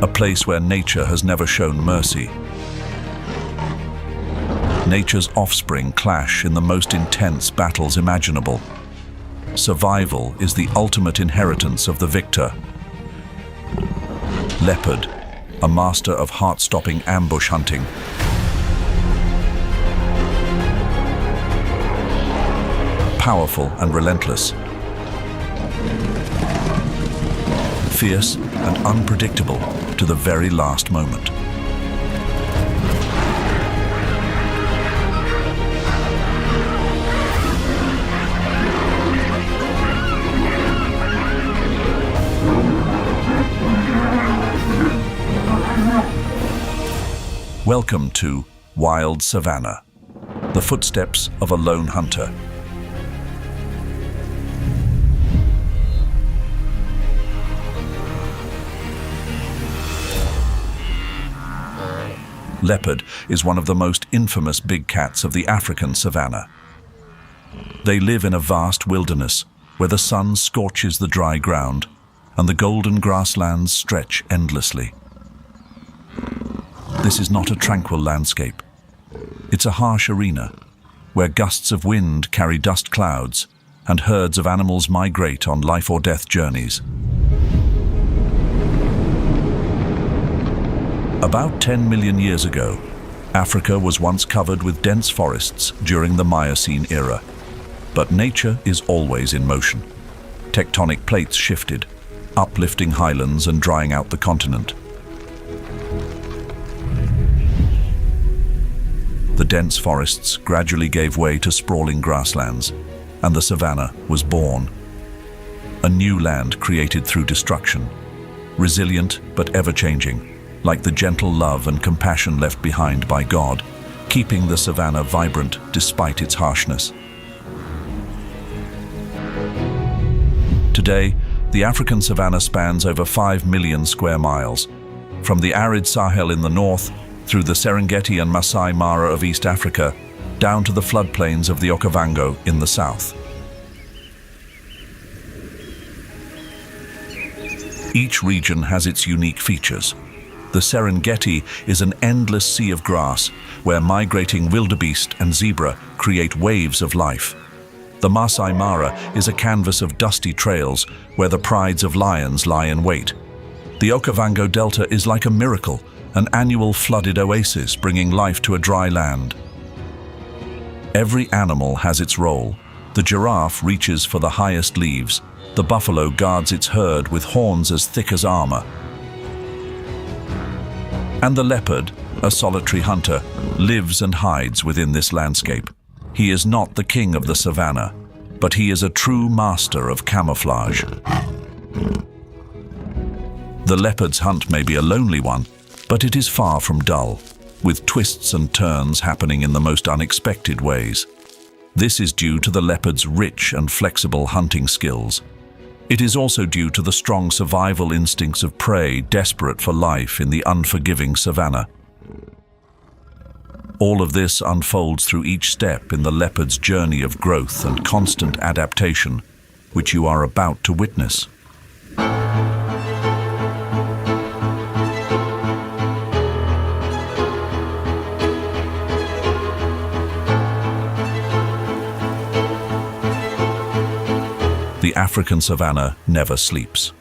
a place where nature has never shown mercy. Nature's offspring clash in the most intense battles imaginable. Survival is the ultimate inheritance of the victor. Leopard, a master of heart-stopping ambush hunting. Powerful and relentless. Fierce and unpredictable to the very last moment. Welcome to Wild Savannah, the footsteps of a lone hunter. Leopard is one of the most infamous big cats of the African savanna. They live in a vast wilderness where the sun scorches the dry ground and the golden grasslands stretch endlessly. This is not a tranquil landscape. It's a harsh arena where gusts of wind carry dust clouds and herds of animals migrate on life or death journeys. About 10 million years ago, Africa was once covered with dense forests during the Miocene era. But nature is always in motion. Tectonic plates shifted, uplifting highlands and drying out the continent. The dense forests gradually gave way to sprawling grasslands, and the savanna was born. A new land created through destruction, resilient but ever-changing, like the gentle love and compassion left behind by God, keeping the savanna vibrant despite its harshness. Today, the African savanna spans over 5 million square miles, from the arid Sahel in the north, through the Serengeti and Masai Mara of East Africa, down to the floodplains of the Okavango in the south. Each region has its unique features. The Serengeti is an endless sea of grass where migrating wildebeest and zebra create waves of life. The Masai Mara is a canvas of dusty trails where the prides of lions lie in wait. The Okavango Delta is like a miracle, an annual flooded oasis bringing life to a dry land. Every animal has its role. The giraffe reaches for the highest leaves. The buffalo guards its herd with horns as thick as armor. And the leopard, a solitary hunter, lives and hides within this landscape. He is not the king of the savanna, but he is a true master of camouflage. The leopard's hunt may be a lonely one, but it is far from dull, with twists and turns happening in the most unexpected ways. This is due to the leopard's rich and flexible hunting skills. It is also due to the strong survival instincts of prey desperate for life in the unforgiving savanna. All of this unfolds through each step in the leopard's journey of growth and constant adaptation, which you are about to witness. The African savanna never sleeps,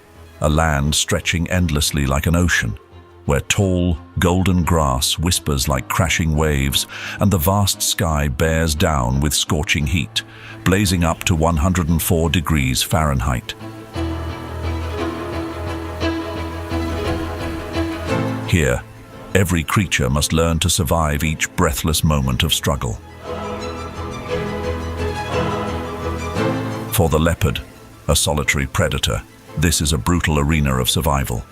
a land stretching endlessly like an ocean, where tall, golden grass whispers like crashing waves and the vast sky bears down with scorching heat, blazing up to 104 degrees Fahrenheit. Here, every creature must learn to survive each breathless moment of struggle. For the leopard, a solitary predator, this is a brutal arena of survival.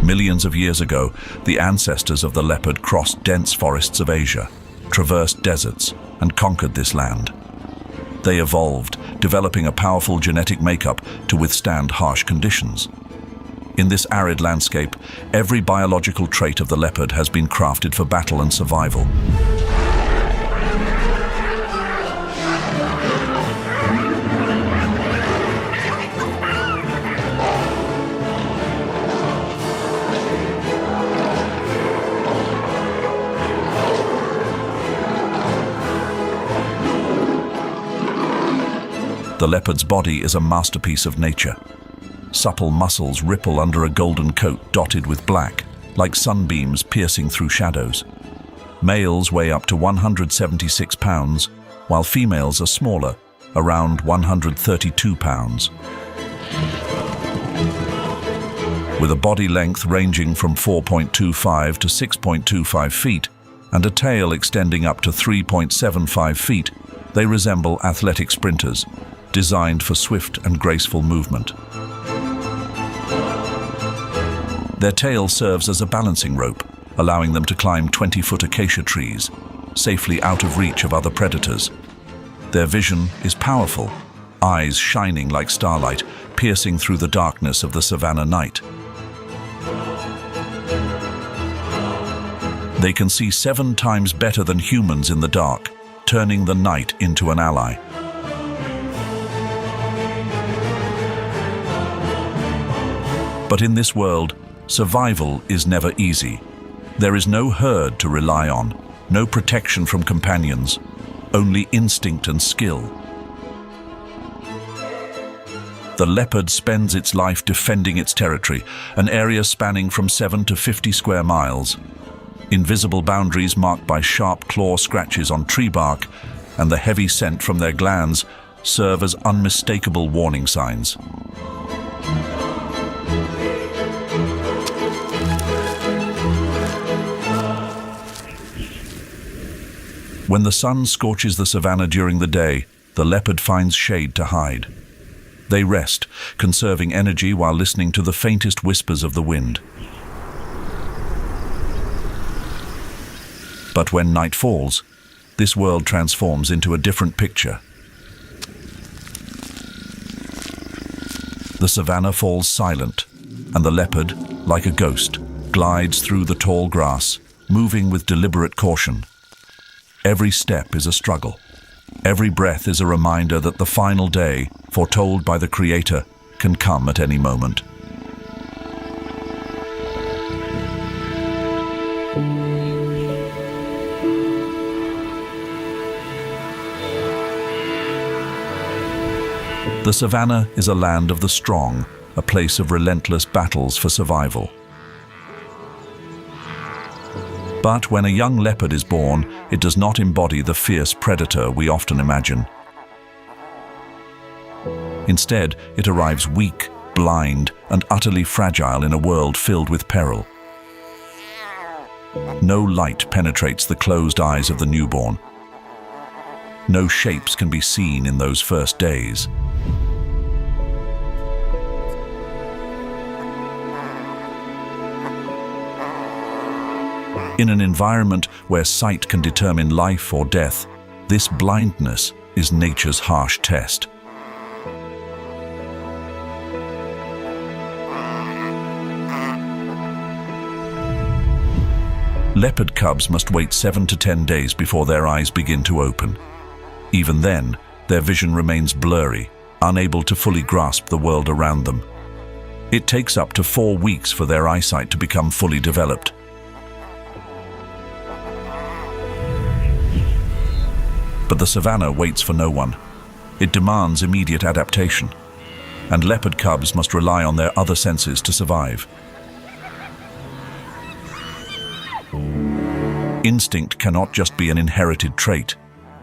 Millions of years ago, the ancestors of the leopard crossed dense forests of Asia, traversed deserts, and conquered this land. They evolved, developing a powerful genetic makeup to withstand harsh conditions. In this arid landscape, every biological trait of the leopard has been crafted for battle and survival. The leopard's body is a masterpiece of nature. Supple muscles ripple under a golden coat dotted with black, like sunbeams piercing through shadows. Males weigh up to 176 pounds, while females are smaller, around 132 pounds. With a body length ranging from 4.25 to 6.25 feet and a tail extending up to 3.75 feet, they resemble athletic sprinters, designed for swift and graceful movement. Their tail serves as a balancing rope, allowing them to climb 20-foot acacia trees, safely out of reach of other predators. Their vision is powerful, eyes shining like starlight, piercing through the darkness of the savanna night. They can see 7 times better than humans in the dark, turning the night into an ally. But in this world, survival is never easy. There is no herd to rely on, no protection from companions, only instinct and skill. The leopard spends its life defending its territory, an area spanning from 7 to 50 square miles. Invisible boundaries marked by sharp claw scratches on tree bark and the heavy scent from their glands serve as unmistakable warning signs. When the sun scorches the savanna during the day, the leopard finds shade to hide. They rest, conserving energy while listening to the faintest whispers of the wind. But when night falls, this world transforms into a different picture. The savanna falls silent, and the leopard, like a ghost, glides through the tall grass, moving with deliberate caution. Every step is a struggle. Every breath is a reminder that the final day, foretold by the Creator, can come at any moment. The savanna is a land of the strong, a place of relentless battles for survival. But when a young leopard is born, it does not embody the fierce predator we often imagine. Instead, it arrives weak, blind, and utterly fragile in a world filled with peril. No light penetrates the closed eyes of the newborn. No shapes can be seen in those first days. In an environment where sight can determine life or death, this blindness is nature's harsh test. Leopard cubs must wait 7 to 10 days before their eyes begin to open. Even then, their vision remains blurry, unable to fully grasp the world around them. It takes up to 4 weeks for their eyesight to become fully developed. But the savanna waits for no one. It demands immediate adaptation, and leopard cubs must rely on their other senses to survive. Instinct cannot just be an inherited trait.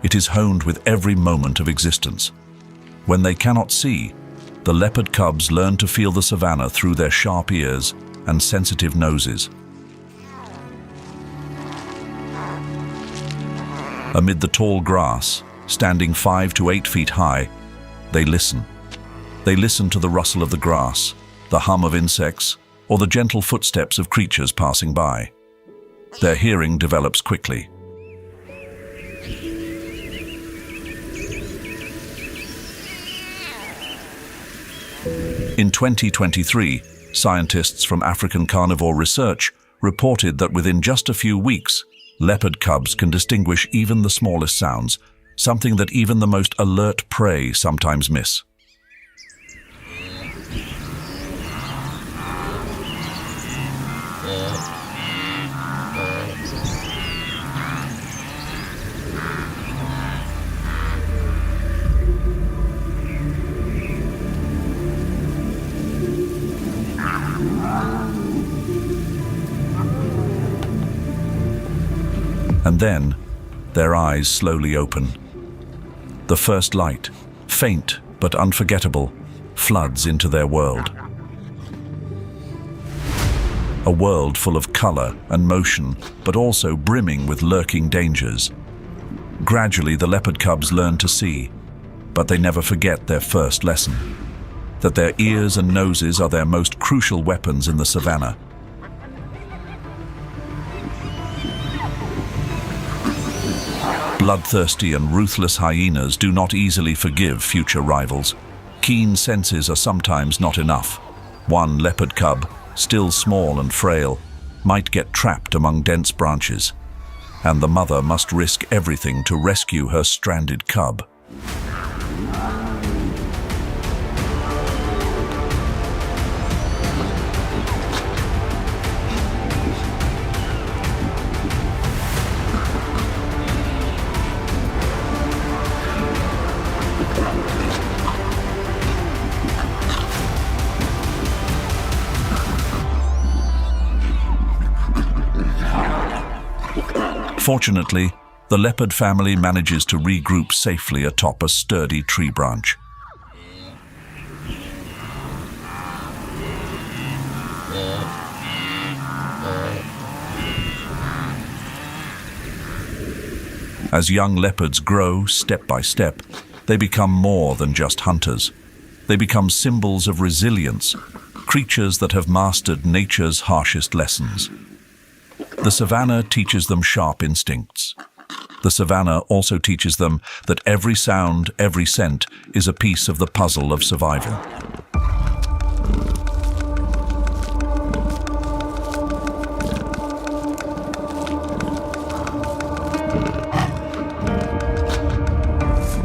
It is honed with every moment of existence. When they cannot see, the leopard cubs learn to feel the savanna through their sharp ears and sensitive noses. Amid the tall grass, standing 5 to 8 feet high, they listen. They listen to the rustle of the grass, the hum of insects, or the gentle footsteps of creatures passing by. Their hearing develops quickly. In 2023, scientists from African Carnivore Research reported that within just a few weeks, leopard cubs can distinguish even the smallest sounds, something that even the most alert prey sometimes miss. And then, their eyes slowly open. The first light, faint but unforgettable, floods into their world. A world full of color and motion, but also brimming with lurking dangers. Gradually, the leopard cubs learn to see, but they never forget their first lesson, that their ears and noses are their most crucial weapons in the savannah. Bloodthirsty and ruthless hyenas do not easily forgive future rivals. Keen senses are sometimes not enough. One leopard cub, still small and frail, might get trapped among dense branches, and the mother must risk everything to rescue her stranded cub. Fortunately, the leopard family manages to regroup safely atop a sturdy tree branch. As young leopards grow step by step, they become more than just hunters. They become symbols of resilience, creatures that have mastered nature's harshest lessons. The savannah teaches them sharp instincts. The savannah also teaches them that every sound, every scent is a piece of the puzzle of survival.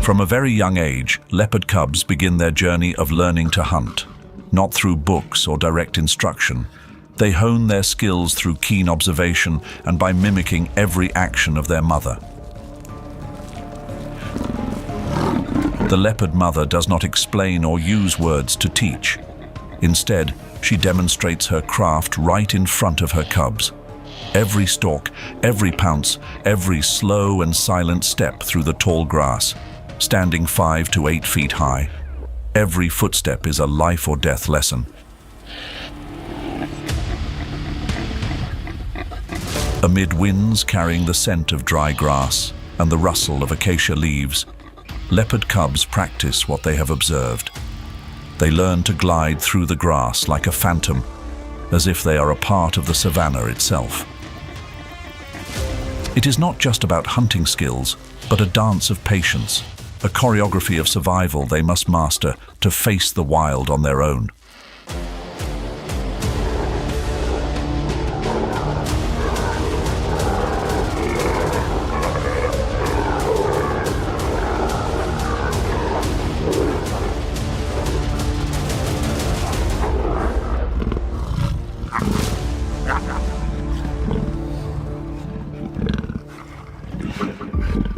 From a very young age, leopard cubs begin their journey of learning to hunt, not through books or direct instruction. They hone their skills through keen observation and by mimicking every action of their mother. The leopard mother does not explain or use words to teach. Instead, she demonstrates her craft right in front of her cubs. Every stalk, every pounce, every slow and silent step through the tall grass, standing 5 to 8 feet high. Every footstep is a life or death lesson. Amid winds carrying the scent of dry grass and the rustle of acacia leaves, leopard cubs practice what they have observed. They learn to glide through the grass like a phantom, as if they are a part of the savannah itself. It is not just about hunting skills, but a dance of patience, a choreography of survival they must master to face the wild on their own.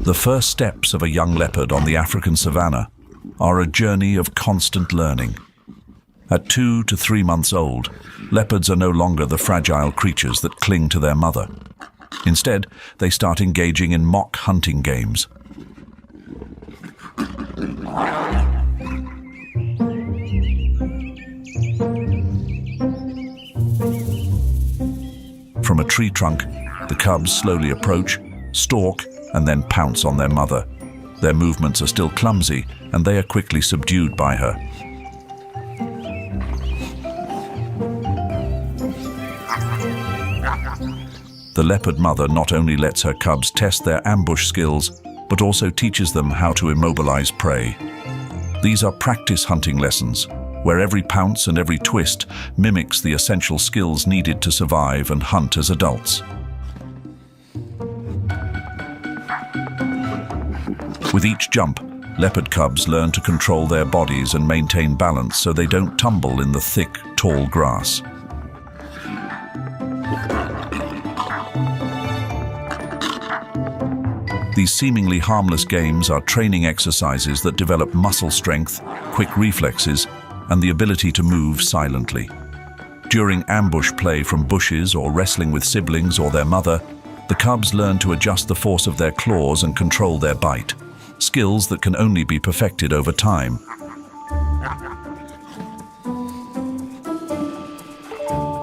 The first steps of a young leopard on the African savannah are a journey of constant learning. At 2 to 3 months old, leopards are no longer the fragile creatures that cling to their mother. Instead, they start engaging in mock hunting games. From a tree trunk, the cubs slowly approach, stalk, and then pounce on their mother. Their movements are still clumsy, and they are quickly subdued by her. The leopard mother not only lets her cubs test their ambush skills, but also teaches them how to immobilize prey. These are practice hunting lessons, where every pounce and every twist mimics the essential skills needed to survive and hunt as adults. With each jump, leopard cubs learn to control their bodies and maintain balance so they don't tumble in the thick, tall grass. These seemingly harmless games are training exercises that develop muscle strength, quick reflexes, and the ability to move silently. During ambush play from bushes or wrestling with siblings or their mother, The cubs learn to adjust the force of their claws and control their bite, skills that can only be perfected over time.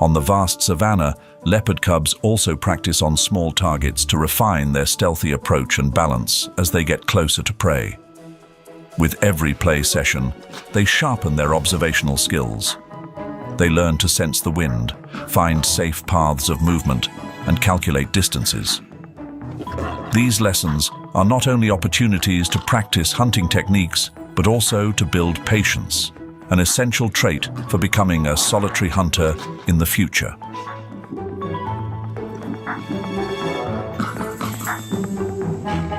On the vast savanna, leopard cubs also practice on small targets to refine their stealthy approach and balance as they get closer to prey. With every play session, they sharpen their observational skills. They learn to sense the wind, find safe paths of movement, and calculate distances. These lessons are not only opportunities to practice hunting techniques, but also to build patience, an essential trait for becoming a solitary hunter in the future.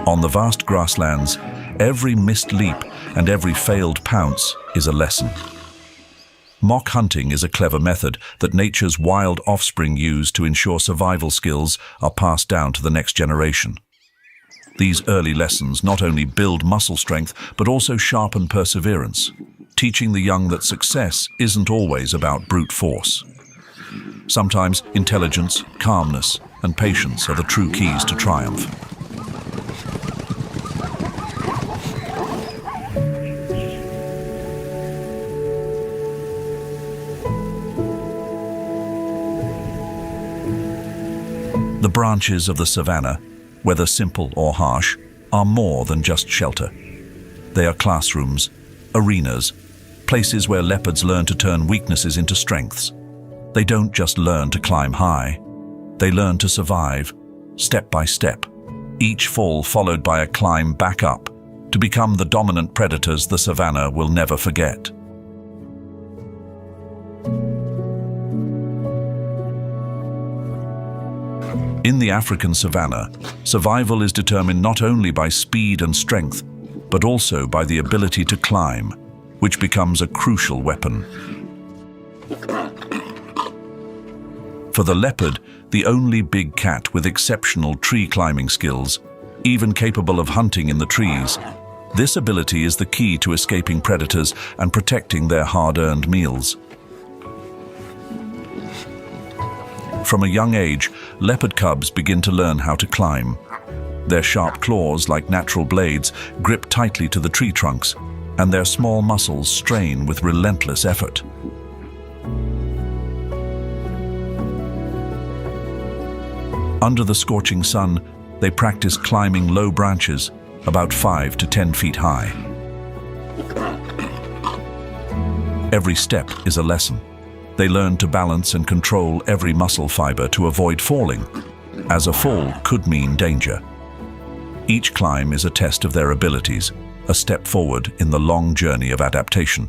On the vast grasslands, every missed leap and every failed pounce is a lesson. Mock hunting is a clever method that nature's wild offspring use to ensure survival skills are passed down to the next generation. These early lessons not only build muscle strength, but also sharpen perseverance, teaching the young that success isn't always about brute force. Sometimes intelligence, calmness, and patience are the true keys to triumph. The branches of the savanna, whether simple or harsh, are more than just shelter. They are classrooms, arenas, places where leopards learn to turn weaknesses into strengths. They don't just learn to climb high, they learn to survive, step by step, each fall followed by a climb back up, to become the dominant predators the savanna will never forget. In the African savanna, survival is determined not only by speed and strength, but also by the ability to climb, which becomes a crucial weapon. For the leopard, the only big cat with exceptional tree climbing skills, even capable of hunting in the trees, this ability is the key to escaping predators and protecting their hard-earned meals. From a young age, leopard cubs begin to learn how to climb. Their sharp claws, like natural blades, grip tightly to the tree trunks, and their small muscles strain with relentless effort. Under the scorching sun, they practice climbing low branches, about 5 to 10 feet high. Every step is a lesson. They learn to balance and control every muscle fiber to avoid falling, as a fall could mean danger. Each climb is a test of their abilities, a step forward in the long journey of adaptation.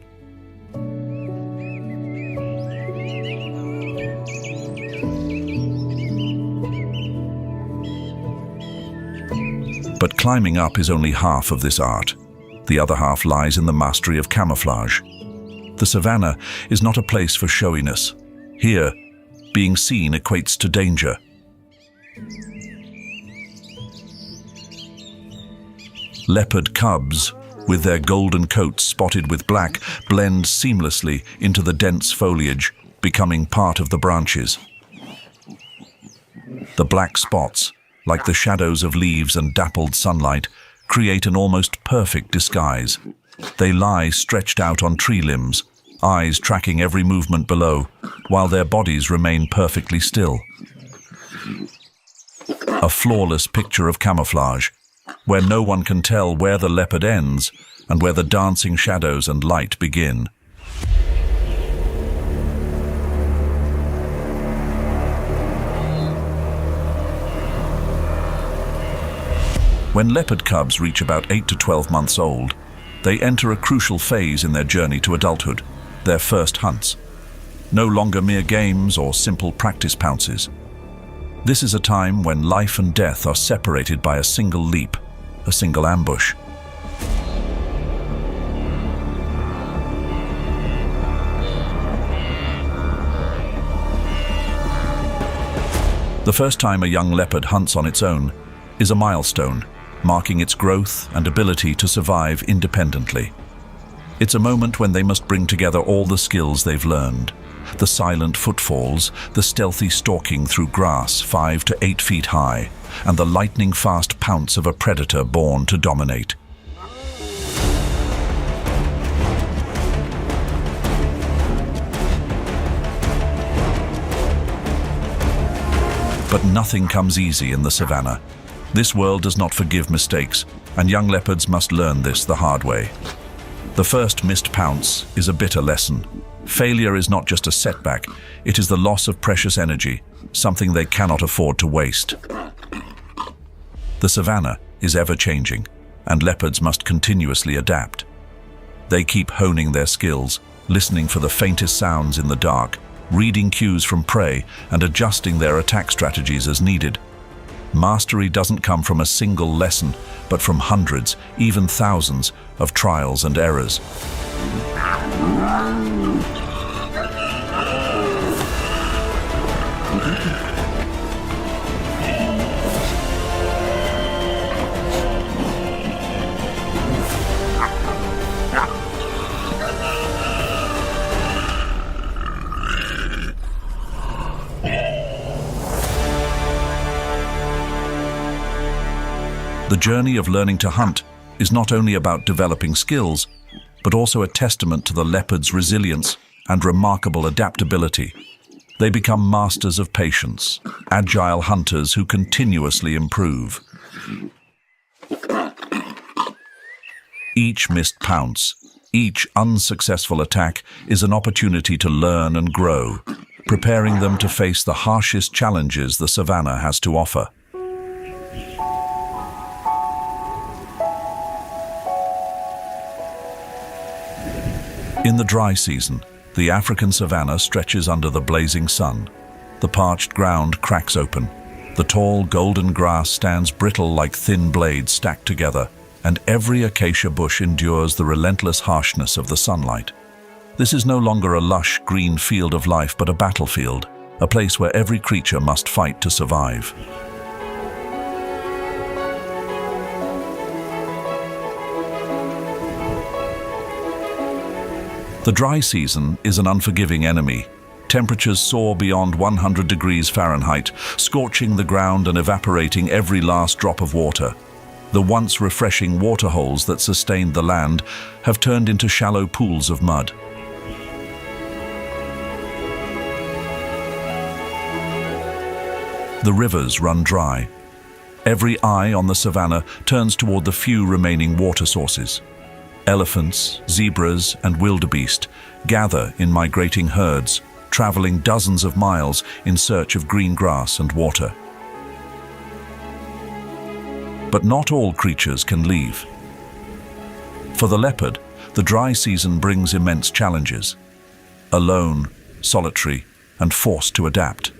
But climbing up is only half of this art. The other half lies in the mastery of camouflage. The savanna is not a place for showiness. Here, being seen equates to danger. Leopard cubs, with their golden coats spotted with black, blend seamlessly into the dense foliage, becoming part of the branches. The black spots, like the shadows of leaves and dappled sunlight, create an almost perfect disguise. They lie stretched out on tree limbs, eyes tracking every movement below, while their bodies remain perfectly still. A flawless picture of camouflage, where no one can tell where the leopard ends and where the dancing shadows and light begin. When leopard cubs reach about 8 to 12 months old, they enter a crucial phase in their journey to adulthood, their first hunts. No longer mere games or simple practice pounces. This is a time when life and death are separated by a single leap, a single ambush. The first time a young leopard hunts on its own is a milestone, marking its growth and ability to survive independently. It's a moment when they must bring together all the skills they've learned. The silent footfalls, the stealthy stalking through grass 5 to 8 feet high, and the lightning-fast pounce of a predator born to dominate. But nothing comes easy in the savannah. This world does not forgive mistakes, and young leopards must learn this the hard way. The first missed pounce is a bitter lesson. Failure is not just a setback, it is the loss of precious energy, something they cannot afford to waste. The savannah is ever-changing, and leopards must continuously adapt. They keep honing their skills, listening for the faintest sounds in the dark, reading cues from prey, and adjusting their attack strategies as needed. Mastery doesn't come from a single lesson, but from hundreds, even thousands, of trials and errors. The journey of learning to hunt is not only about developing skills, but also a testament to the leopard's resilience and remarkable adaptability. They become masters of patience, agile hunters who continuously improve. Each missed pounce, each unsuccessful attack is an opportunity to learn and grow, preparing them to face the harshest challenges the savannah has to offer. In the dry season, the African savannah stretches under the blazing sun. The parched ground cracks open. The tall golden grass stands brittle like thin blades stacked together, and every acacia bush endures the relentless harshness of the sunlight. This is no longer a lush green field of life, but a battlefield, a place where every creature must fight to survive. The dry season is an unforgiving enemy. Temperatures soar beyond 100 degrees Fahrenheit, scorching the ground and evaporating every last drop of water. The once refreshing waterholes that sustained the land have turned into shallow pools of mud. The rivers run dry. Every eye on the savannah turns toward the few remaining water sources. Elephants, zebras, and wildebeest gather in migrating herds, traveling dozens of miles in search of green grass and water. But not all creatures can leave. For the leopard, the dry season brings immense challenges. Alone, solitary, and forced to adapt.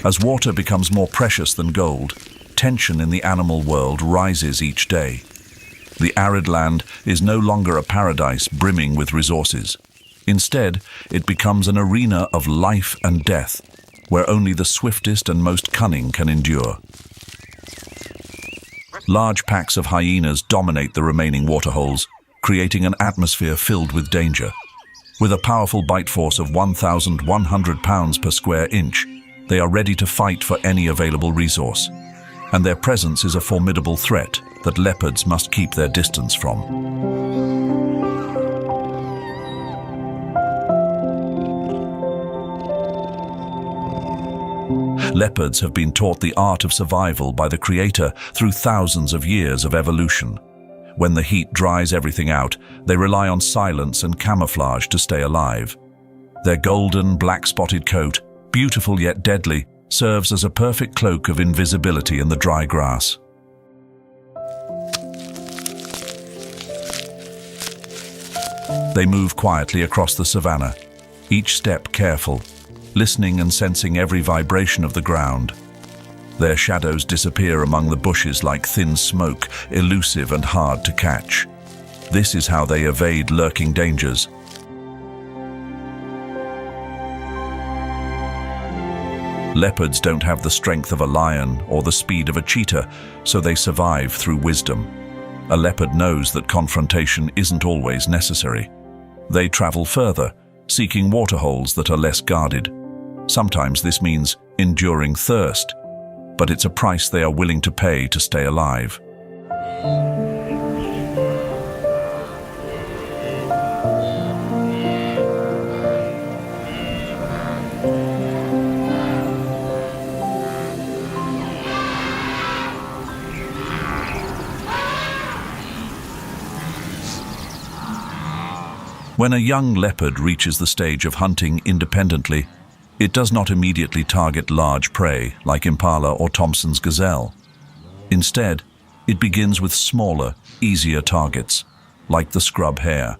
As water becomes more precious than gold, tension in the animal world rises each day. The arid land is no longer a paradise brimming with resources. Instead, it becomes an arena of life and death, where only the swiftest and most cunning can endure. Large packs of hyenas dominate the remaining waterholes, creating an atmosphere filled with danger. With a powerful bite force of 1,100 pounds per square inch, they are ready to fight for any available resource. And their presence is a formidable threat that leopards must keep their distance from. Leopards have been taught the art of survival by the Creator through thousands of years of evolution. When the heat dries everything out, they rely on silence and camouflage to stay alive. Their golden, black-spotted coat, beautiful yet deadly, serves as a perfect cloak of invisibility in the dry grass. They move quietly across the savannah, each step careful, listening and sensing every vibration of the ground. Their shadows disappear among the bushes like thin smoke, elusive and hard to catch. This is how they evade lurking dangers. Leopards don't have the strength of a lion or the speed of a cheetah, so they survive through wisdom. A leopard knows that confrontation isn't always necessary. They travel further, seeking waterholes that are less guarded. Sometimes this means enduring thirst, but it's a price they are willing to pay to stay alive. When a young leopard reaches the stage of hunting independently, it does not immediately target large prey like impala or Thompson's gazelle. Instead, it begins with smaller, easier targets, like the scrub hare.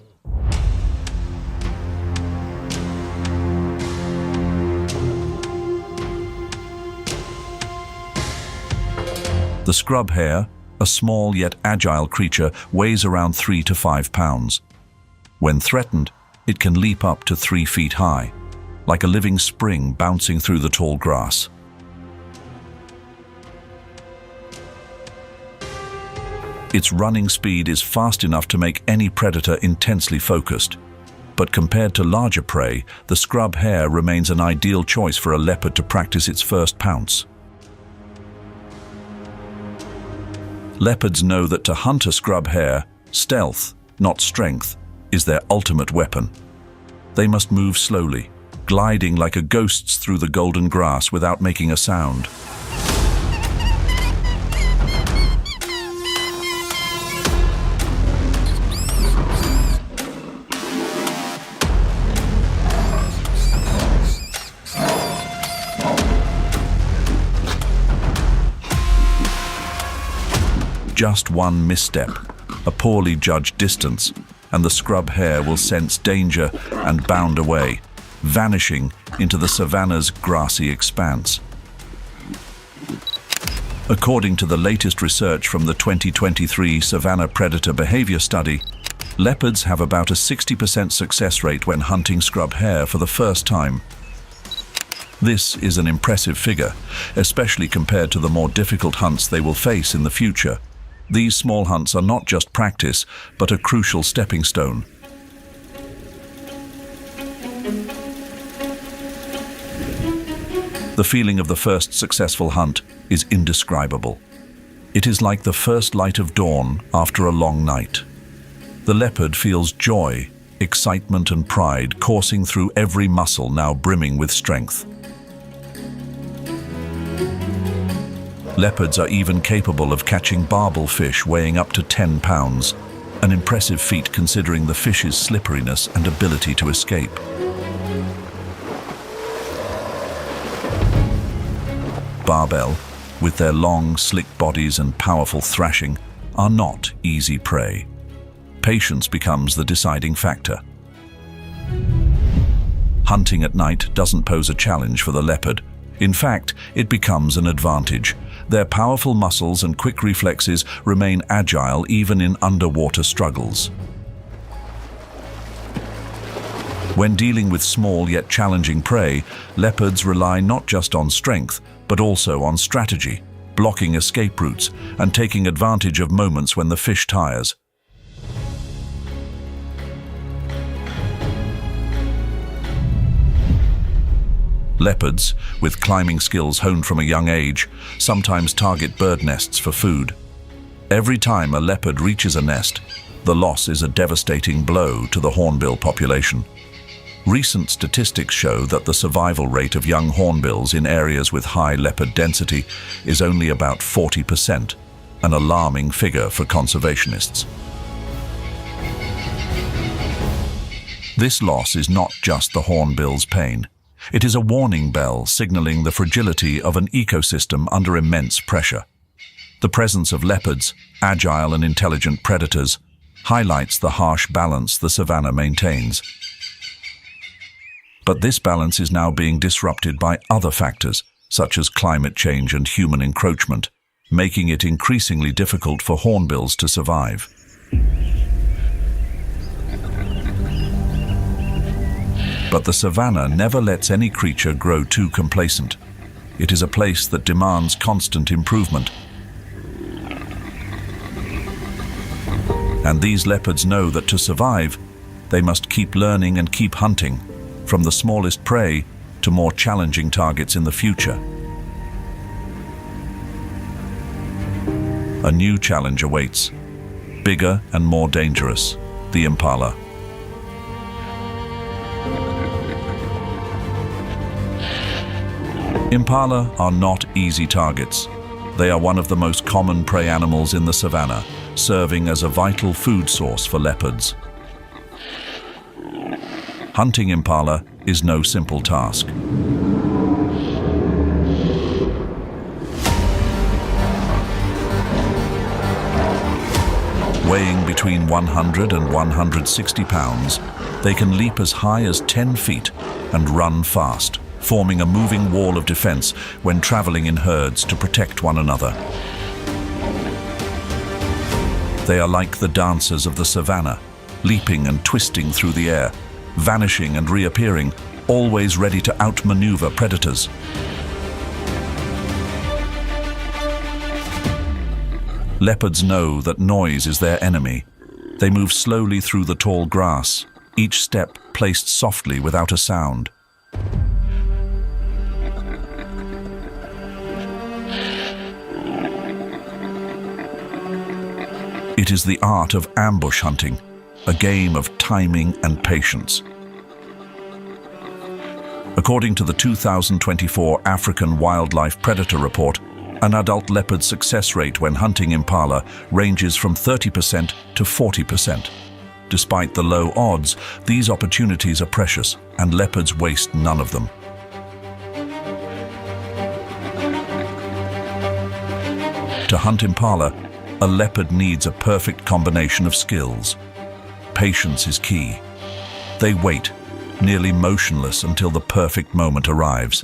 The scrub hare, a small yet agile creature, weighs around 3 to 5 pounds. When threatened, it can leap up to 3 feet high, like a living spring bouncing through the tall grass. Its running speed is fast enough to make any predator intensely focused. But compared to larger prey, the scrub hare remains an ideal choice for a leopard to practice its first pounce. Leopards know that to hunt a scrub hare, stealth, not strength, is their ultimate weapon. They must move slowly, gliding like a ghost through the golden grass without making a sound. Just one misstep, a poorly judged distance, and the scrub hare will sense danger and bound away, vanishing into the savannah's grassy expanse. According to the latest research from the 2023 Savannah Predator Behavior Study, leopards have about a 60% success rate when hunting scrub hare for the first time. This is an impressive figure, especially compared to the more difficult hunts they will face in the future. These small hunts are not just practice, but a crucial stepping stone. The feeling of the first successful hunt is indescribable. It is like the first light of dawn after a long night. The leopard feels joy, excitement and pride coursing through every muscle now brimming with strength. Leopards are even capable of catching barbel fish weighing up to 10 pounds, an impressive feat considering the fish's slipperiness and ability to escape. Barbel, with their long, slick bodies and powerful thrashing, are not easy prey. Patience becomes the deciding factor. Hunting at night doesn't pose a challenge for the leopard. In fact, it becomes an advantage. Their powerful muscles and quick reflexes remain agile even in underwater struggles. When dealing with small yet challenging prey, leopards rely not just on strength, but also on strategy, blocking escape routes and taking advantage of moments when the fish tires. Leopards, with climbing skills honed from a young age, sometimes target bird nests for food. Every time a leopard reaches a nest, the loss is a devastating blow to the hornbill population. Recent statistics show that the survival rate of young hornbills in areas with high leopard density is only about 40%, an alarming figure for conservationists. This loss is not just the hornbill's pain. It is a warning bell signaling the fragility of an ecosystem under immense pressure. The presence of leopards, agile and intelligent predators, highlights the harsh balance the savanna maintains. But this balance is now being disrupted by other factors, such as climate change and human encroachment, making it increasingly difficult for hornbills to survive. But the savanna never lets any creature grow too complacent. It is a place that demands constant improvement. And these leopards know that to survive, they must keep learning and keep hunting, from the smallest prey to more challenging targets in the future. A new challenge awaits, bigger and more dangerous, the impala. Impala are not easy targets. They are one of the most common prey animals in the savannah, serving as a vital food source for leopards. Hunting impala is no simple task. Weighing between 100 and 160 pounds, they can leap as high as 10 feet and run fast, forming a moving wall of defense when traveling in herds to protect one another. They are like the dancers of the savannah, leaping and twisting through the air, vanishing and reappearing, always ready to outmaneuver predators. Leopards know that noise is their enemy. They move slowly through the tall grass, each step placed softly without a sound. It is the art of ambush hunting, a game of timing and patience. According to the 2024 African Wildlife Predator Report, an adult leopard success rate when hunting impala ranges from 30% to 40%. Despite the low odds, these opportunities are precious, and leopards waste none of them. To hunt impala, a leopard needs a perfect combination of skills. Patience is key. They wait, nearly motionless, until the perfect moment arrives.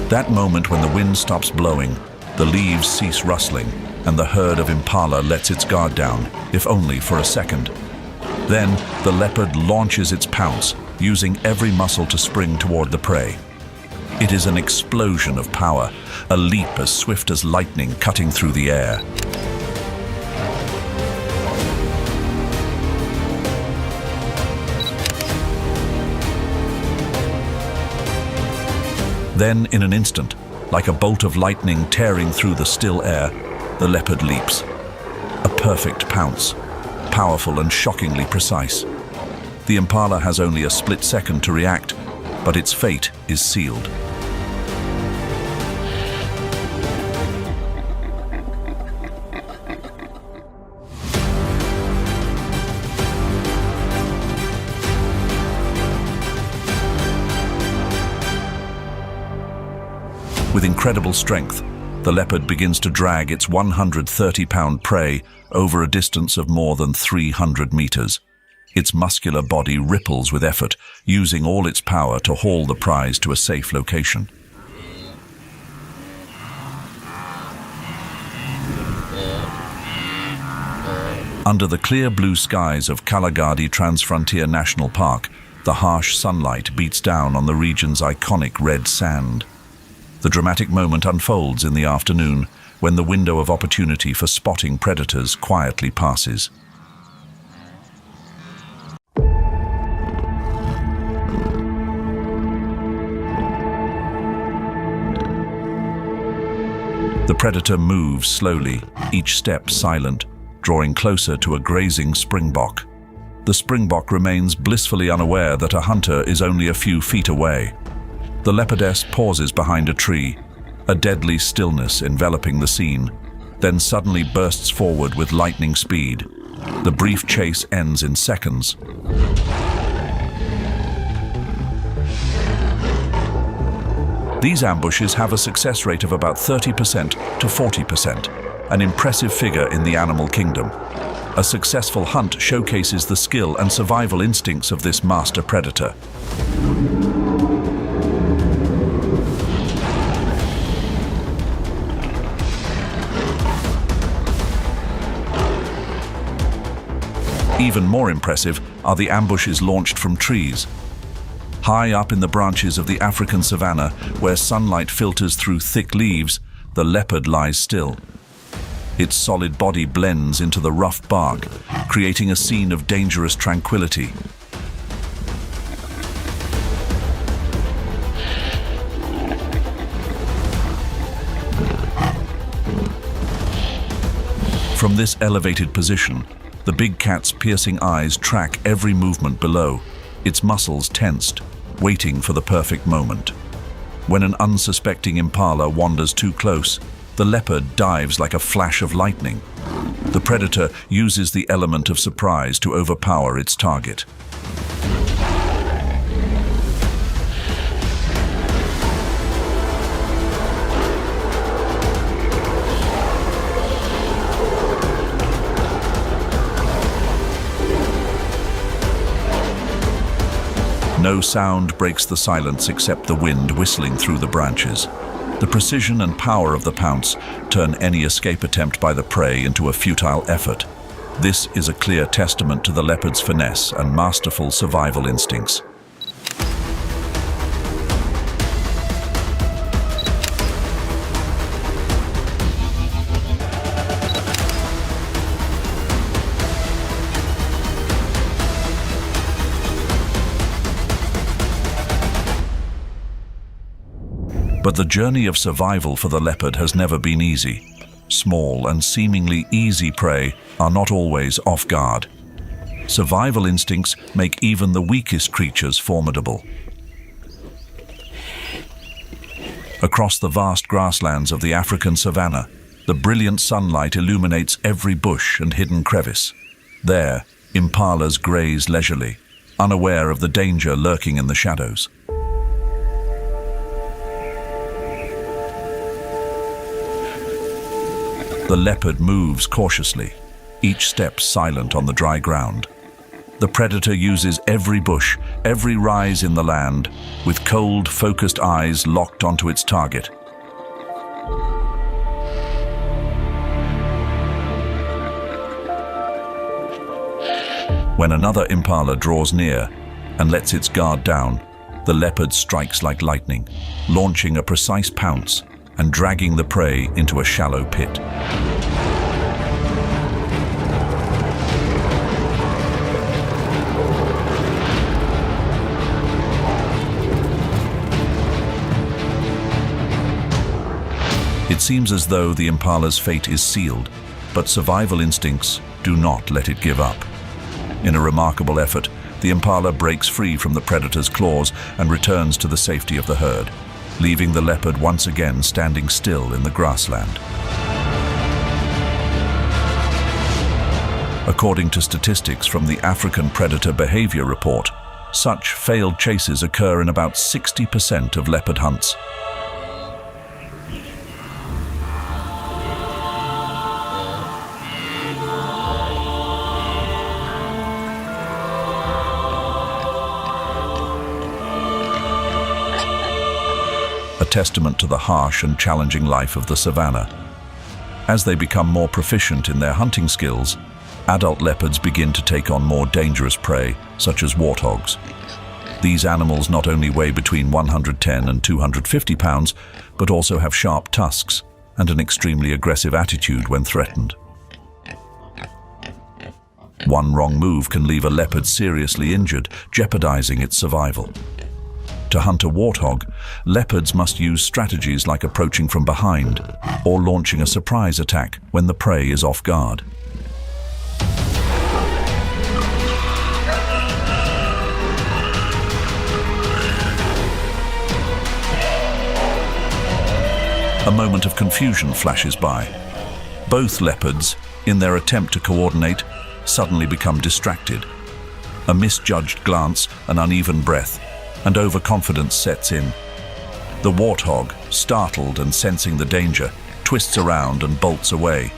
That moment when the wind stops blowing, the leaves cease rustling, and the herd of impala lets its guard down, if only for a second. Then, the leopard launches its pounce, using every muscle to spring toward the prey. It is an explosion of power, a leap as swift as lightning cutting through the air. Then, in an instant, like a bolt of lightning tearing through the still air, the leopard leaps. A perfect pounce, powerful and shockingly precise. The impala has only a split second to react, but its fate is sealed. With incredible strength, the leopard begins to drag its 130-pound prey over a distance of more than 300 meters. Its muscular body ripples with effort, using all its power to haul the prize to a safe location. Under the clear blue skies of Kalahari Transfrontier National Park, the harsh sunlight beats down on the region's iconic red sand. The dramatic moment unfolds in the afternoon, when the window of opportunity for spotting predators quietly passes. The predator moves slowly, each step silent, drawing closer to a grazing springbok. The springbok remains blissfully unaware that a hunter is only a few feet away. The leopardess pauses behind a tree, a deadly stillness enveloping the scene, then suddenly bursts forward with lightning speed. The brief chase ends in seconds. These ambushes have a success rate of about 30% to 40%, an impressive figure in the animal kingdom. A successful hunt showcases the skill and survival instincts of this master predator. Even more impressive are the ambushes launched from trees. High up in the branches of the African savanna, where sunlight filters through thick leaves, the leopard lies still. Its solid body blends into the rough bark, creating a scene of dangerous tranquility. From this elevated position, the big cat's piercing eyes track every movement below, its muscles tensed, waiting for the perfect moment. When an unsuspecting impala wanders too close, the leopard dives like a flash of lightning. The predator uses the element of surprise to overpower its target. No sound breaks the silence except the wind whistling through the branches. The precision and power of the pounce turn any escape attempt by the prey into a futile effort. This is a clear testament to the leopard's finesse and masterful survival instincts. But the journey of survival for the leopard has never been easy. Small and seemingly easy prey are not always off guard. Survival instincts make even the weakest creatures formidable. Across the vast grasslands of the African savanna, the brilliant sunlight illuminates every bush and hidden crevice. There, impalas graze leisurely, unaware of the danger lurking in the shadows. The leopard moves cautiously, each step silent on the dry ground. The predator uses every bush, every rise in the land, with cold, focused eyes locked onto its target. When another impala draws near and lets its guard down, the leopard strikes like lightning, launching a precise pounce and dragging the prey into a shallow pit. It seems as though the impala's fate is sealed, but survival instincts do not let it give up. In a remarkable effort, the impala breaks free from the predator's claws and returns to the safety of the herd, leaving the leopard once again standing still in the grassland. According to statistics from the African Predator Behavior Report, such failed chases occur in about 60% of leopard hunts. A testament to the harsh and challenging life of the savanna. As they become more proficient in their hunting skills, adult leopards begin to take on more dangerous prey, such as warthogs. These animals not only weigh between 110 and 250 pounds, but also have sharp tusks and an extremely aggressive attitude when threatened. One wrong move can leave a leopard seriously injured, jeopardizing its survival. To hunt a warthog, leopards must use strategies like approaching from behind or launching a surprise attack when the prey is off guard. A moment of confusion flashes by. Both leopards, in their attempt to coordinate, suddenly become distracted. A misjudged glance, an uneven breath, and overconfidence sets in. The warthog, startled and sensing the danger, twists around and bolts away.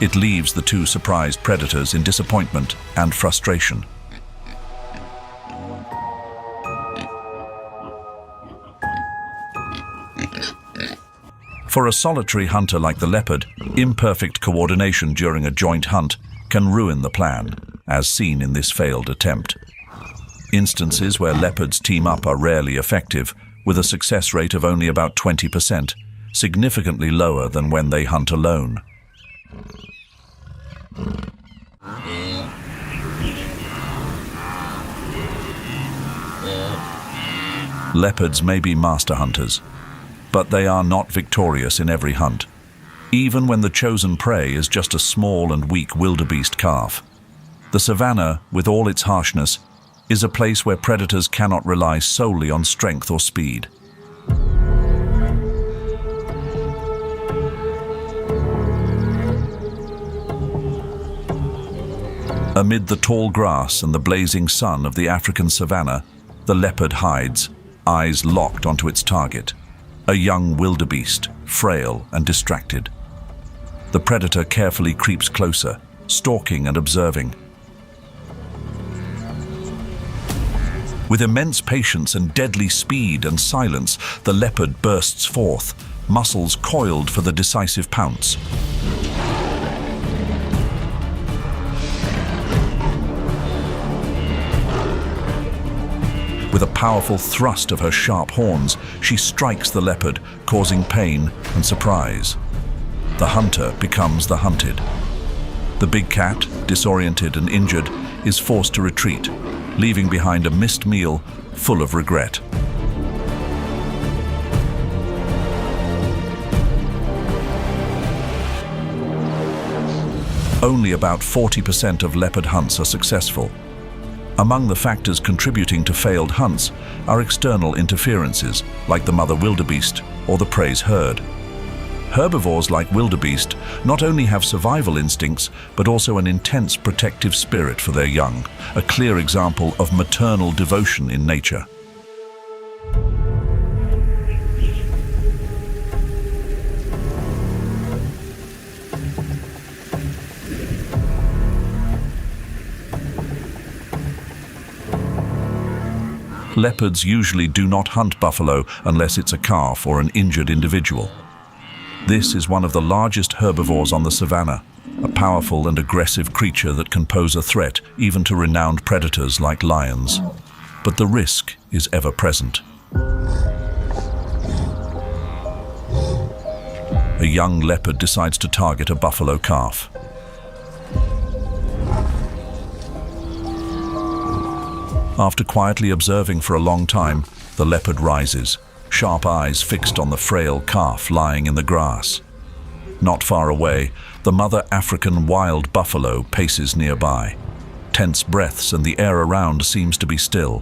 It leaves the two surprised predators in disappointment and frustration. For a solitary hunter like the leopard, imperfect coordination during a joint hunt can ruin the plan. as seen in this failed attempt. Instances where leopards team up are rarely effective, with a success rate of only about 20%, significantly lower than when they hunt alone. Leopards may be master hunters, but they are not victorious in every hunt, even when the chosen prey is just a small and weak wildebeest calf. The savannah, with all its harshness, is a place where predators cannot rely solely on strength or speed. Amid the tall grass and the blazing sun of the African savannah, the leopard hides, eyes locked onto its target, a young wildebeest, frail and distracted. The predator carefully creeps closer, stalking and observing. With immense patience and deadly speed and silence, the leopard bursts forth, muscles coiled for the decisive pounce. With a powerful thrust of her sharp horns, she strikes the leopard, causing pain and surprise. The hunter becomes the hunted. The big cat, disoriented and injured, is forced to retreat, leaving behind a missed meal full of regret. Only about 40% of leopard hunts are successful. Among the factors contributing to failed hunts are external interferences, like the mother wildebeest or the prey's herd. Herbivores like wildebeest not only have survival instincts, but also an intense protective spirit for their young, a clear example of maternal devotion in nature. Leopards usually do not hunt buffalo unless it's a calf or an injured individual. This is one of the largest herbivores on the savannah, a powerful and aggressive creature that can pose a threat even to renowned predators like lions. But the risk is ever present. A young leopard decides to target a buffalo calf. After quietly observing for a long time, the leopard rises, sharp eyes fixed on the frail calf lying in the grass. Not far away, the mother African wild buffalo paces nearby. Tense breaths and the air around seems to be still.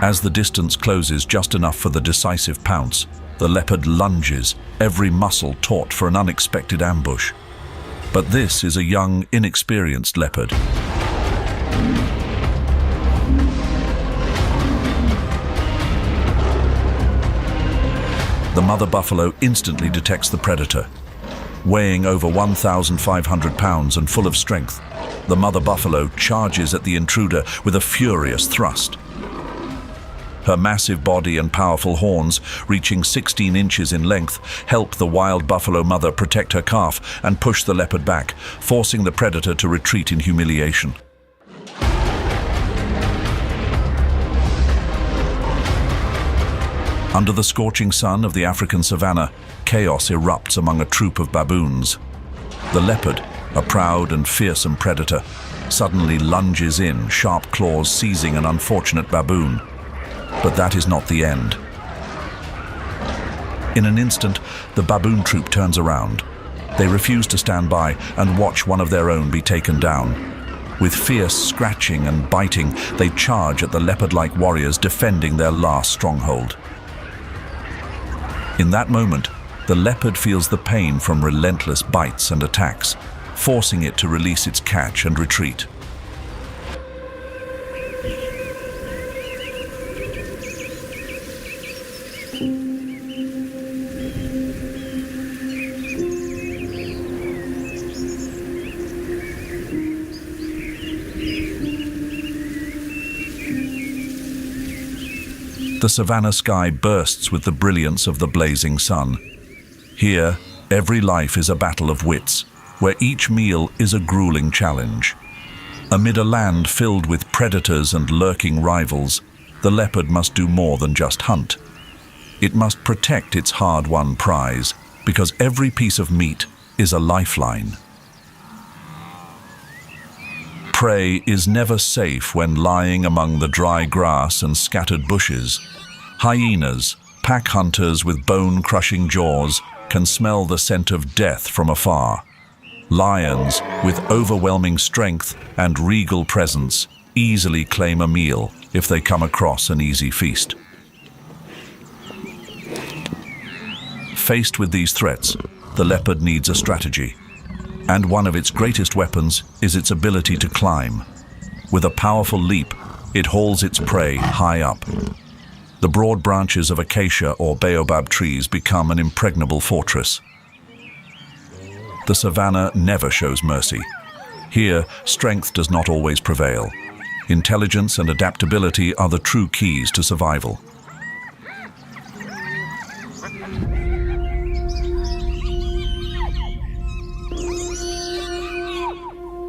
As the distance closes just enough for the decisive pounce, the leopard lunges, every muscle taut for an unexpected ambush. But this is a young, inexperienced leopard. The mother buffalo instantly detects the predator. Weighing over 1,500 pounds and full of strength, the mother buffalo charges at the intruder with a furious thrust. Her massive body and powerful horns, reaching 16 inches in length, help the wild buffalo mother protect her calf and push the leopard back, forcing the predator to retreat in humiliation. Under the scorching sun of the African savannah, chaos erupts among a troop of baboons. The leopard, a proud and fearsome predator, suddenly lunges in, sharp claws seizing an unfortunate baboon. But that is not the end. In an instant, the baboon troop turns around. They refuse to stand by and watch one of their own be taken down. With fierce scratching and biting, they charge at the leopard-like warriors defending their last stronghold. In that moment, the leopard feels the pain from relentless bites and attacks, forcing it to release its catch and retreat. The savannah sky bursts with the brilliance of the blazing sun. Here, every life is a battle of wits, where each meal is a grueling challenge. Amid a land filled with predators and lurking rivals, the leopard must do more than just hunt. It must protect its hard-won prize, because every piece of meat is a lifeline. Prey is never safe when lying among the dry grass and scattered bushes. Hyenas, pack hunters with bone-crushing jaws, can smell the scent of death from afar. Lions, with overwhelming strength and regal presence, easily claim a meal if they come across an easy feast. Faced with these threats, the leopard needs a strategy. And one of its greatest weapons is its ability to climb. With a powerful leap, it hauls its prey high up. The broad branches of acacia or baobab trees become an impregnable fortress. The savannah never shows mercy. Here, strength does not always prevail. Intelligence and adaptability are the true keys to survival.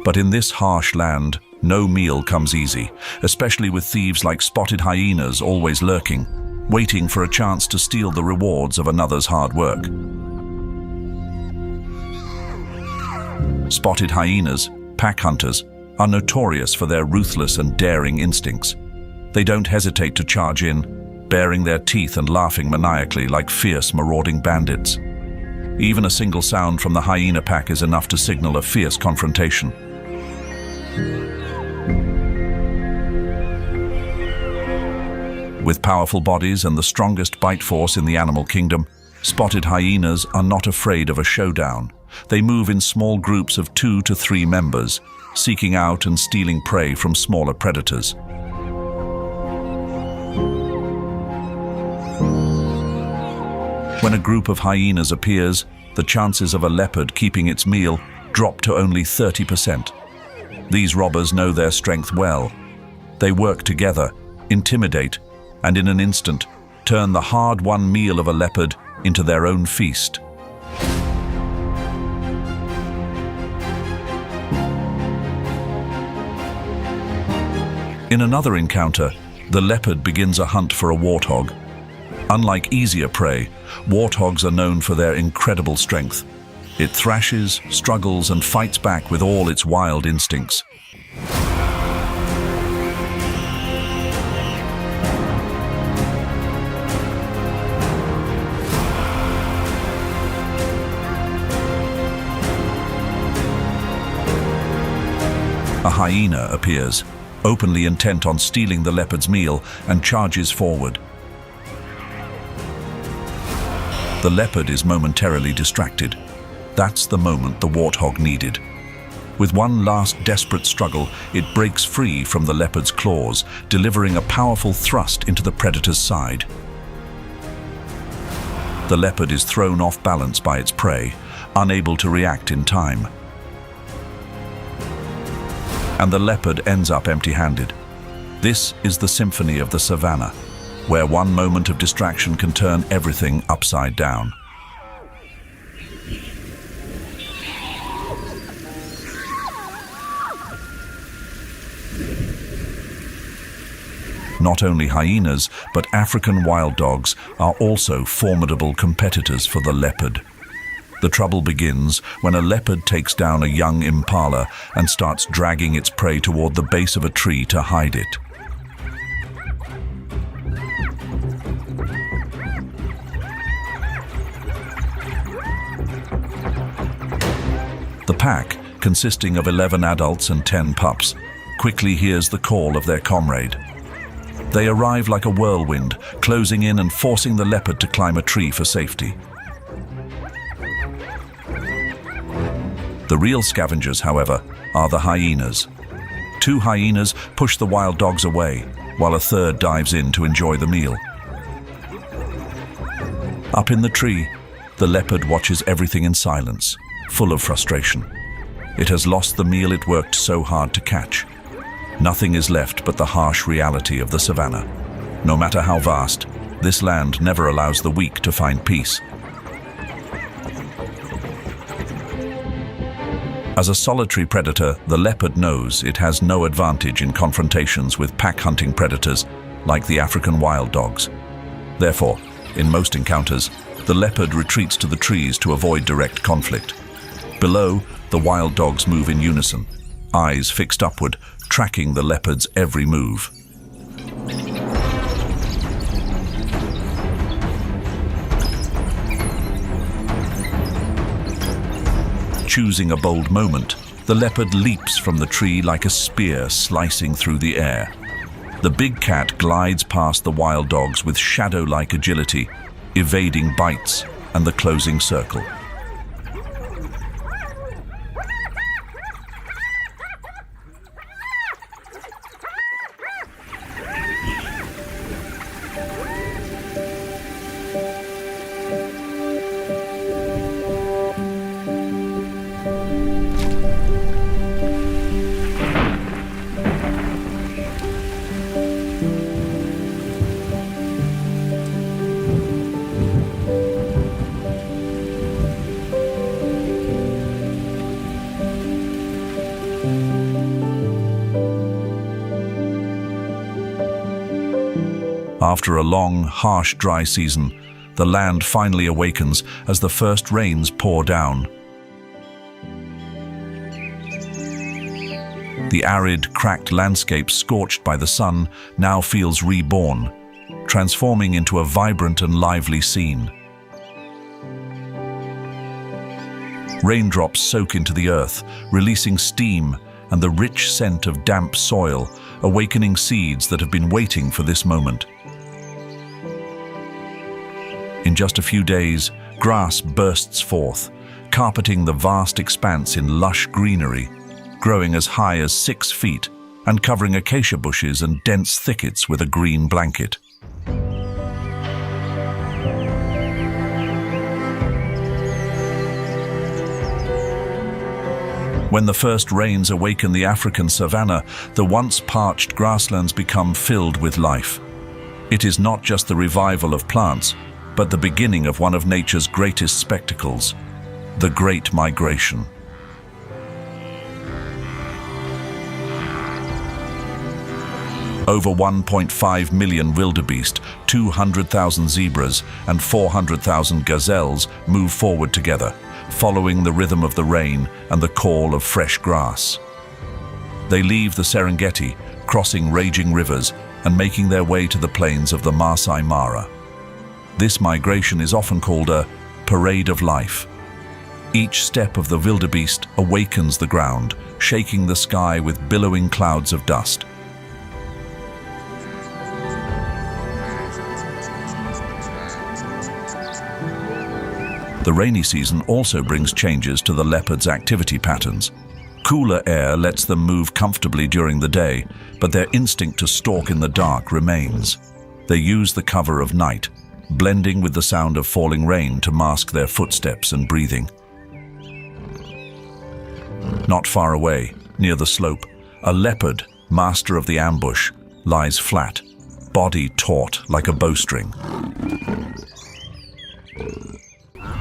But in this harsh land, no meal comes easy, especially with thieves like spotted hyenas always lurking, waiting for a chance to steal the rewards of another's hard work. Spotted hyenas, pack hunters, are notorious for their ruthless and daring instincts. They don't hesitate to charge in, baring their teeth and laughing maniacally like fierce, marauding bandits. Even a single sound from the hyena pack is enough to signal a fierce confrontation. With powerful bodies and the strongest bite force in the animal kingdom, spotted hyenas are not afraid of a showdown. They move in small groups of 2 to 3 members, seeking out and stealing prey from smaller predators. When a group of hyenas appears, the chances of a leopard keeping its meal drop to only 30%. These robbers know their strength well. They work together, intimidate, and in an instant, turn the hard-won meal of a leopard into their own feast. In another encounter, the leopard begins a hunt for a warthog. Unlike easier prey, warthogs are known for their incredible strength. It thrashes, struggles, and fights back with all its wild instincts. A hyena appears, openly intent on stealing the leopard's meal, and charges forward. The leopard is momentarily distracted. That's the moment the warthog needed. With one last desperate struggle, it breaks free from the leopard's claws, delivering a powerful thrust into the predator's side. The leopard is thrown off balance by its prey, unable to react in time. And the leopard ends up empty-handed. This is the symphony of the savannah, where one moment of distraction can turn everything upside down. Not only hyenas, but African wild dogs are also formidable competitors for the leopard. The trouble begins when a leopard takes down a young impala and starts dragging its prey toward the base of a tree to hide it. The pack, consisting of 11 adults and 10 pups, quickly hears the call of their comrade. They arrive like a whirlwind, closing in and forcing the leopard to climb a tree for safety. The real scavengers, however, are the hyenas. 2 hyenas push the wild dogs away, while a third dives in to enjoy the meal. Up in the tree, the leopard watches everything in silence, full of frustration. It has lost the meal it worked so hard to catch. Nothing is left but the harsh reality of the savannah. No matter how vast, this land never allows the weak to find peace. As a solitary predator, the leopard knows it has no advantage in confrontations with pack-hunting predators like the African wild dogs. Therefore, in most encounters, the leopard retreats to the trees to avoid direct conflict. Below, the wild dogs move in unison, eyes fixed upward, tracking the leopard's every move. Choosing a bold moment, the leopard leaps from the tree like a spear slicing through the air. The big cat glides past the wild dogs with shadow-like agility, evading bites and the closing circle. After a long, harsh, dry season, the land finally awakens as the first rains pour down. The arid, cracked landscape scorched by the sun now feels reborn, transforming into a vibrant and lively scene. Raindrops soak into the earth, releasing steam and the rich scent of damp soil, awakening seeds that have been waiting for this moment. In just a few days, grass bursts forth, carpeting the vast expanse in lush greenery, growing as high as 6 feet and covering acacia bushes and dense thickets with a green blanket. When the first rains awaken the African savanna, the once parched grasslands become filled with life. It is not just the revival of plants, but the beginning of one of nature's greatest spectacles, the Great Migration. Over 1.5 million wildebeest, 200,000 zebras, and 400,000 gazelles move forward together, following the rhythm of the rain and the call of fresh grass. They leave the Serengeti, crossing raging rivers, and making their way to the plains of the Masai Mara. This migration is often called a parade of life. Each step of the wildebeest awakens the ground, shaking the sky with billowing clouds of dust. The rainy season also brings changes to the leopard's activity patterns. Cooler air lets them move comfortably during the day, but their instinct to stalk in the dark remains. They use the cover of night, blending with the sound of falling rain to mask their footsteps and breathing. Not far away, near the slope, a leopard, master of the ambush, lies flat, body taut like a bowstring.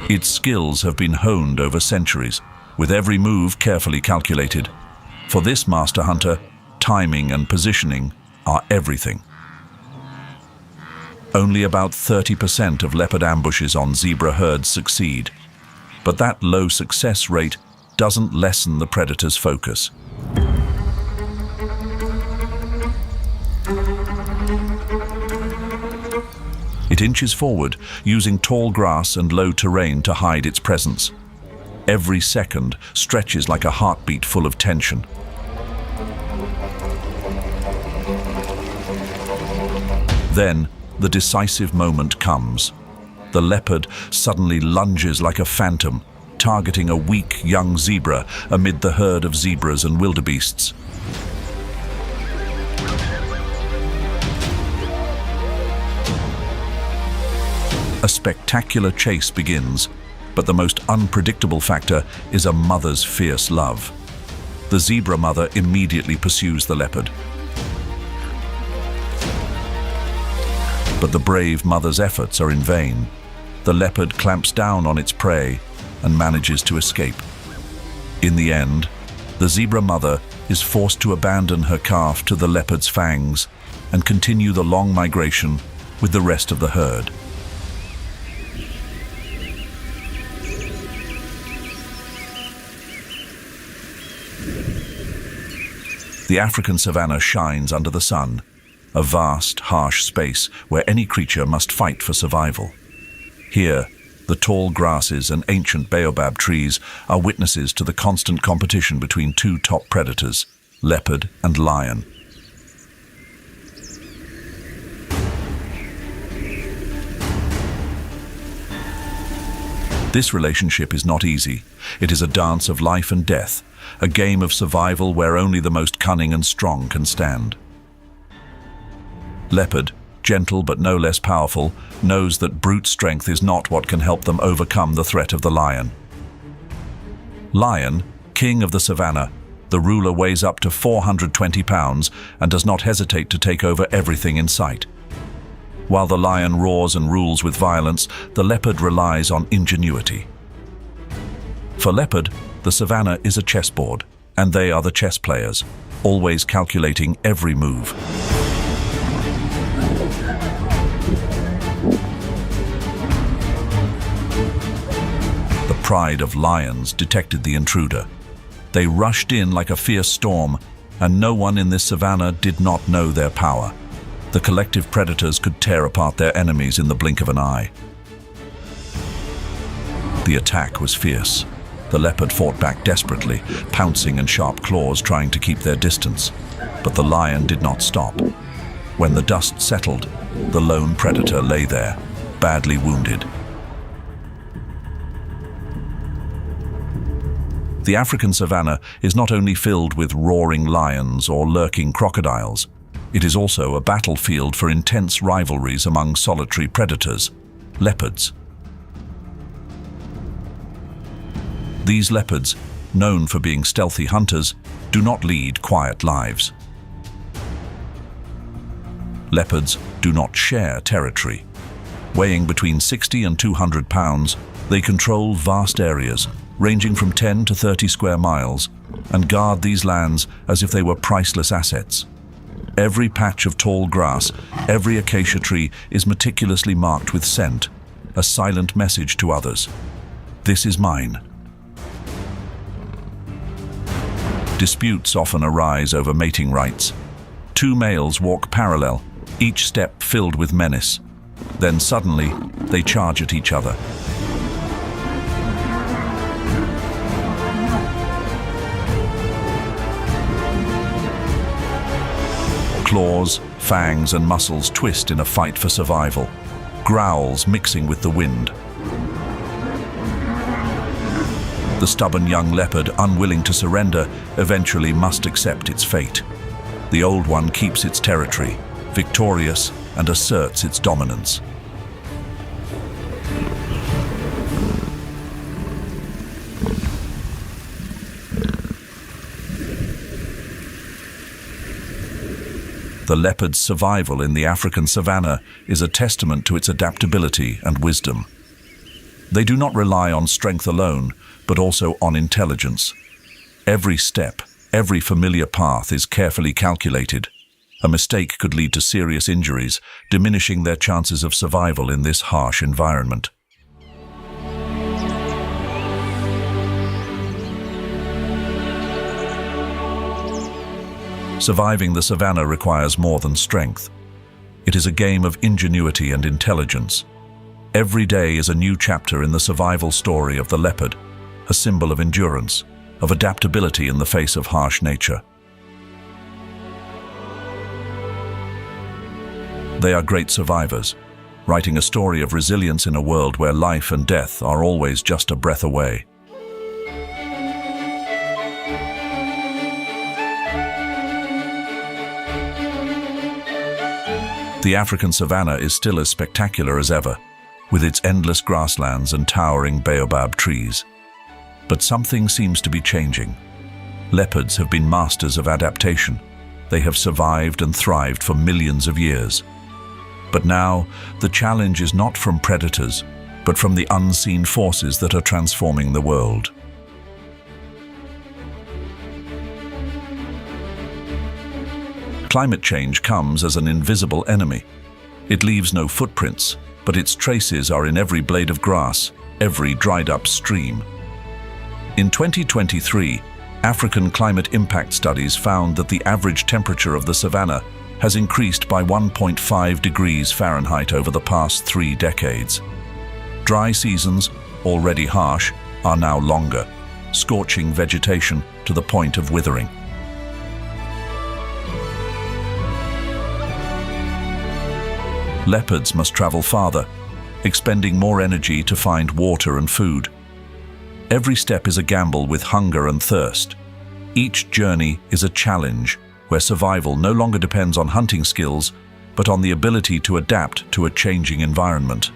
Its skills have been honed over centuries, with every move carefully calculated. For this master hunter, timing and positioning are everything. Only about 30% of leopard ambushes on zebra herds succeed, but that low success rate doesn't lessen the predator's focus. It inches forward, using tall grass and low terrain to hide its presence. Every second stretches like a heartbeat full of tension. Then, the decisive moment comes. The leopard suddenly lunges like a phantom, targeting a weak young zebra amid the herd of zebras and wildebeests. A spectacular chase begins, but the most unpredictable factor is a mother's fierce love. The zebra mother immediately pursues the leopard. But the brave mother's efforts are in vain. The leopard clamps down on its prey and manages to escape. In the end, the zebra mother is forced to abandon her calf to the leopard's fangs and continue the long migration with the rest of the herd. The African savanna shines under the sun, a vast, harsh space where any creature must fight for survival. Here, the tall grasses and ancient baobab trees are witnesses to the constant competition between two top predators, leopard and lion. This relationship is not easy. It is a dance of life and death, a game of survival where only the most cunning and strong can stand. Leopard, gentle but no less powerful, knows that brute strength is not what can help them overcome the threat of the lion. Lion, king of the savannah, the ruler weighs up to 420 pounds and does not hesitate to take over everything in sight. While the lion roars and rules with violence, the leopard relies on ingenuity. For leopard, the savannah is a chessboard, and they are the chess players, always calculating every move. The pride of lions detected the intruder. They rushed in like a fierce storm, and no one in this savannah did not know their power. The collective predators could tear apart their enemies in the blink of an eye. The attack was fierce. The leopard fought back desperately, pouncing and sharp claws trying to keep their distance. But the lion did not stop. When the dust settled, the lone predator lay there, badly wounded. The African savanna is not only filled with roaring lions or lurking crocodiles, it is also a battlefield for intense rivalries among solitary predators, leopards. These leopards, known for being stealthy hunters, do not lead quiet lives. Leopards do not share territory. Weighing between 60 and 200 pounds, they control vast areas, ranging from 10 to 30 square miles, and guard these lands as if they were priceless assets. Every patch of tall grass, every acacia tree is meticulously marked with scent, a silent message to others. This is mine. Disputes often arise over mating rights. Two males walk parallel, each step filled with menace. Then suddenly, they charge at each other. Claws, fangs, and muscles twist in a fight for survival, growls mixing with the wind. The stubborn young leopard, unwilling to surrender, eventually must accept its fate. The old one keeps its territory, victorious, and asserts its dominance. The leopard's survival in the African savanna is a testament to its adaptability and wisdom. They do not rely on strength alone, but also on intelligence. Every step, every familiar path is carefully calculated. A mistake could lead to serious injuries, diminishing their chances of survival in this harsh environment. Surviving the savannah requires more than strength. It is a game of ingenuity and intelligence. Every day is a new chapter in the survival story of the leopard, a symbol of endurance, of adaptability in the face of harsh nature. They are great survivors, writing a story of resilience in a world where life and death are always just a breath away. The African savanna is still as spectacular as ever, with its endless grasslands and towering baobab trees. But something seems to be changing. Leopards have been masters of adaptation. They have survived and thrived for millions of years. But now, the challenge is not from predators, but from the unseen forces that are transforming the world. Climate change comes as an invisible enemy. It leaves no footprints, but its traces are in every blade of grass, every dried-up stream. In 2023, African climate impact studies found that the average temperature of the savanna has increased by 1.5 degrees Fahrenheit over the past 3 decades. Dry seasons, already harsh, are now longer, scorching vegetation to the point of withering. Leopards must travel farther, expending more energy to find water and food. Every step is a gamble with hunger and thirst. Each journey is a challenge where survival no longer depends on hunting skills, but on the ability to adapt to a changing environment.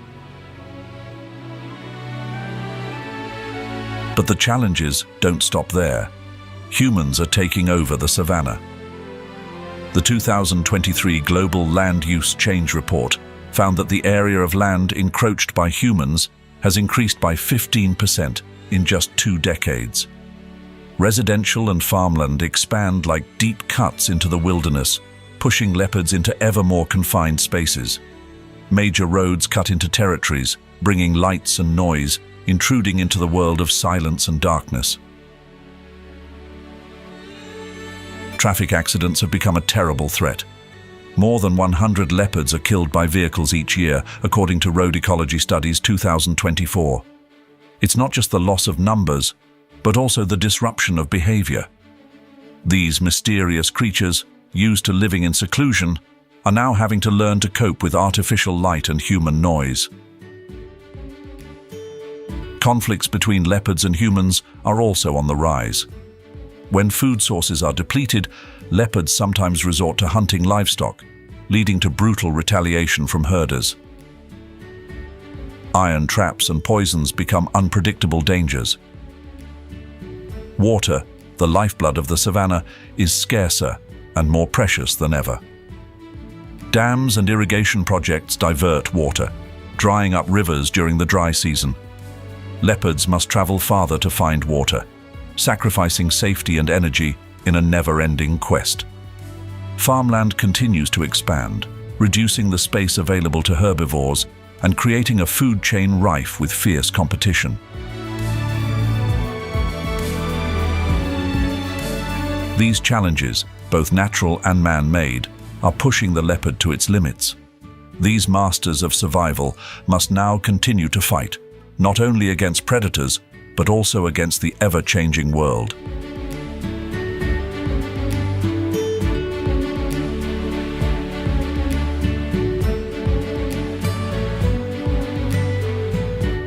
But the challenges don't stop there. Humans are taking over the savanna. The 2023 Global Land Use Change Report found that the area of land encroached by humans has increased by 15% in just 2 decades. Residential and farmland expand like deep cuts into the wilderness, pushing leopards into ever more confined spaces. Major roads cut into territories, bringing lights and noise, intruding into the world of silence and darkness. Traffic accidents have become a terrible threat. More than 100 leopards are killed by vehicles each year, according to Road Ecology Studies 2024. It's not just the loss of numbers, but also the disruption of behavior. These mysterious creatures, used to living in seclusion, are now having to learn to cope with artificial light and human noise. Conflicts between leopards and humans are also on the rise. When food sources are depleted, leopards sometimes resort to hunting livestock, leading to brutal retaliation from herders. Iron traps and poisons become unpredictable dangers. Water, the lifeblood of the savanna, is scarcer and more precious than ever. Dams and irrigation projects divert water, drying up rivers during the dry season. Leopards must travel farther to find water, sacrificing safety and energy in a never-ending quest. Farmland continues to expand, reducing the space available to herbivores and creating a food chain rife with fierce competition. These challenges, both natural and man-made, are pushing the leopard to its limits. These masters of survival must now continue to fight, not only against predators, but also against the ever-changing world.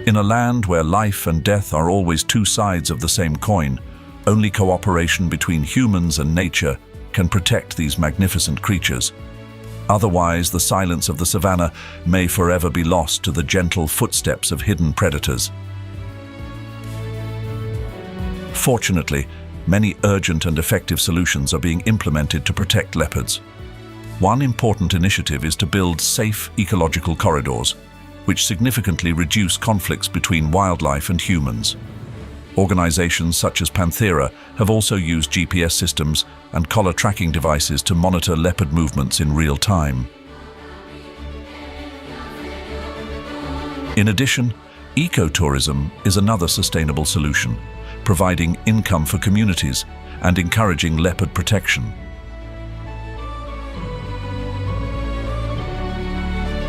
In a land where life and death are always 2 sides of the same coin, only cooperation between humans and nature can protect these magnificent creatures. Otherwise, the silence of the savanna may forever be lost to the gentle footsteps of hidden predators. Fortunately, many urgent and effective solutions are being implemented to protect leopards. One important initiative is to build safe ecological corridors, which significantly reduce conflicts between wildlife and humans. Organizations such as Panthera have also used GPS systems and collar tracking devices to monitor leopard movements in real time. In addition, ecotourism is another sustainable solution, providing income for communities and encouraging leopard protection.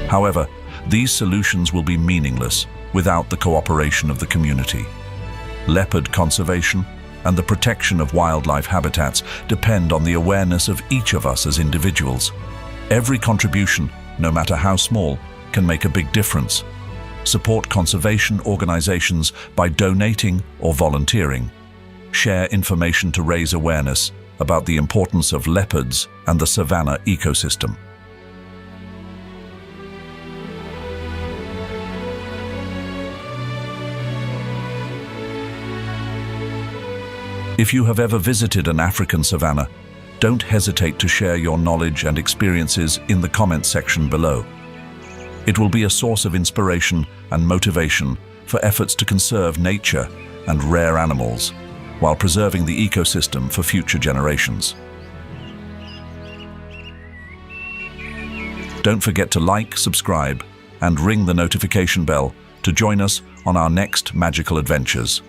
However, these solutions will be meaningless without the cooperation of the community. Leopard conservation and the protection of wildlife habitats depend on the awareness of each of us as individuals. Every contribution, no matter how small, can make a big difference. Support conservation organizations by donating or volunteering. Share information to raise awareness about the importance of leopards and the savanna ecosystem. If you have ever visited an African savanna, don't hesitate to share your knowledge and experiences in the comments section below. It will be a source of inspiration and motivation for efforts to conserve nature and rare animals, while preserving the ecosystem for future generations. Don't forget to like, subscribe, and ring the notification bell to join us on our next magical adventures.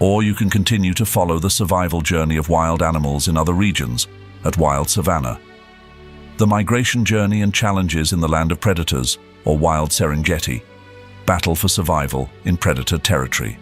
Or you can continue to follow the survival journey of wild animals in other regions at Wild Savannah. The migration journey and challenges in the land of predators, or Wild Serengeti. Battle for survival in predator territory.